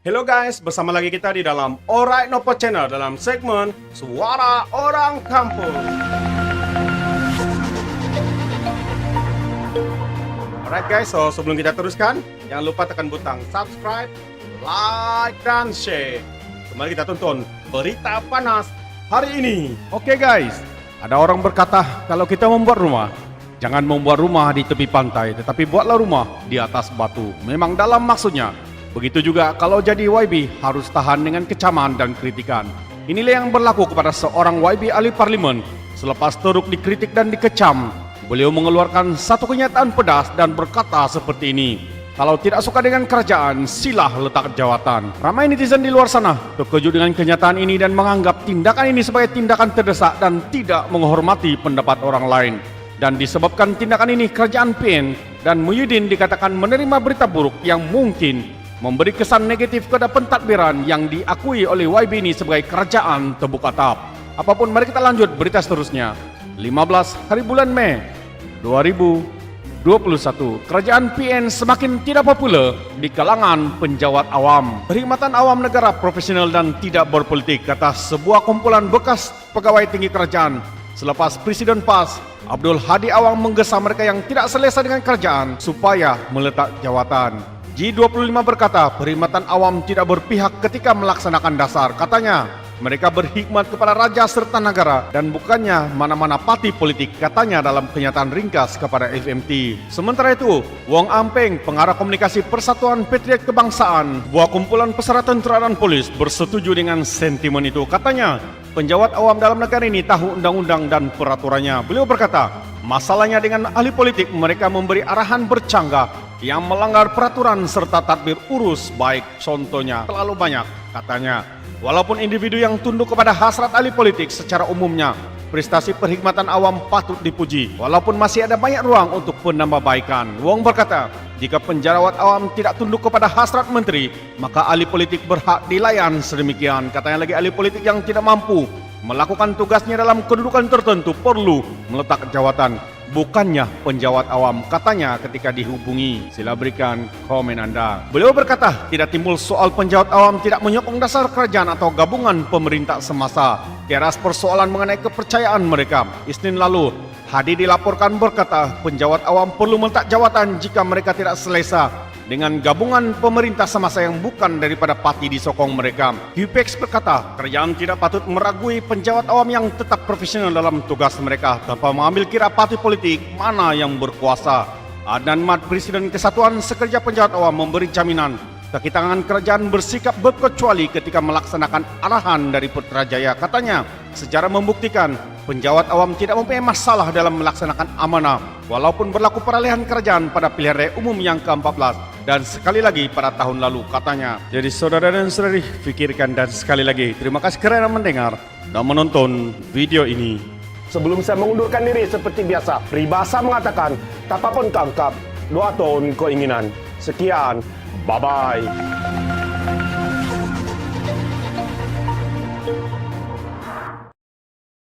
Hello guys, bersama lagi kita di dalam Alright Nopo Channel dalam segmen Suara Orang Kampung. Alright guys, so sebelum kita teruskan, jangan lupa tekan butang subscribe, like, dan share. Kembali kita tonton berita panas hari ini. Oke guys, ada orang berkata kalau kita membuat rumah, jangan membuat rumah di tepi pantai, tetapi buatlah rumah di atas batu. Memang dalam maksudnya. Begitu juga kalau jadi YB harus tahan dengan kecaman dan kritikan. Inilah yang berlaku kepada seorang YB ahli parlimen. Selepas teruk dikritik dan dikecam, beliau mengeluarkan satu kenyataan pedas dan berkata seperti ini: kalau tidak suka dengan kerajaan, silah letak jawatan. Ramai netizen di luar sana terkejut dengan kenyataan ini dan menganggap tindakan ini sebagai tindakan terdesak dan tidak menghormati pendapat orang lain. Dan disebabkan tindakan ini, kerajaan PN dan Muhyiddin dikatakan menerima berita buruk yang mungkin memberi kesan negatif kepada pentadbiran yang diakui oleh YB ini sebagai kerajaan tebuk atap. Apapun, mari kita lanjut berita seterusnya. 15 hari bulan Mei 2021, kerajaan PN semakin tidak populer di kalangan penjawat awam. Perkhidmatan awam negara profesional dan tidak berpolitik, kata sebuah kumpulan bekas pegawai tinggi kerajaan. Selepas Presiden PAS, Abdul Hadi Awang menggesa mereka yang tidak selesa dengan kerajaan supaya meletak jawatan. G25 berkata perkhidmatan awam tidak berpihak ketika melaksanakan dasar. Katanya mereka berkhidmat kepada raja serta negara dan bukannya mana-mana parti politik, katanya dalam kenyataan ringkas kepada FMT. Sementara itu, Wong Ampeng, pengarah komunikasi Persatuan Patriot Kebangsaan, buah kumpulan pesara tentera dan polis, bersetuju dengan sentimen itu. Katanya penjawat awam dalam negara ini tahu undang-undang dan peraturannya. Beliau berkata, masalahnya dengan ahli politik, mereka memberi arahan bercanggah yang melanggar peraturan serta tadbir urus baik, contohnya terlalu banyak, katanya. Walaupun individu yang tunduk kepada hasrat ahli politik secara umumnya, prestasi perkhidmatan awam patut dipuji, walaupun masih ada banyak ruang untuk penambahbaikan. Wong berkata, jika penjawat awam tidak tunduk kepada hasrat menteri, maka ahli politik berhak dilayan sedemikian. Katanya lagi, ahli politik yang tidak mampu melakukan tugasnya dalam kedudukan tertentu perlu meletak jawatan, bukannya penjawat awam, katanya ketika dihubungi. Sila berikan komen Anda. Beliau berkata tidak timbul soal penjawat awam tidak menyokong dasar kerajaan atau gabungan pemerintah semasa. Tiada persoalan mengenai kepercayaan mereka. Isnin lalu, Hadi dilaporkan berkata penjawat awam perlu meletak jawatan jika mereka tidak selesa dengan gabungan pemerintah semasa yang bukan daripada parti disokong mereka. Hupex berkata, kerajaan tidak patut meragui penjawat awam yang tetap profesional dalam tugas mereka tanpa mengambil kira parti politik mana yang berkuasa. Adnan Mat, Presiden Kesatuan Sekerja Penjawat Awam, memberi jaminan kekitangan kerajaan bersikap berkecuali ketika melaksanakan arahan dari Putrajaya. Katanya, sejarah membuktikan penjawat awam tidak mempunyai masalah dalam melaksanakan amanah, walaupun berlaku peralihan kerajaan pada pilihan raya umum yang ke-14 dan sekali lagi pada tahun lalu, katanya. Jadi saudara dan saudari, fikirkan dan sekali lagi terima kasih kerana mendengar dan menonton video ini. Sebelum saya mengundurkan diri seperti biasa, peribahasa mengatakan, tapapun kangkap, dua tahun keinginan. Sekian, bye-bye.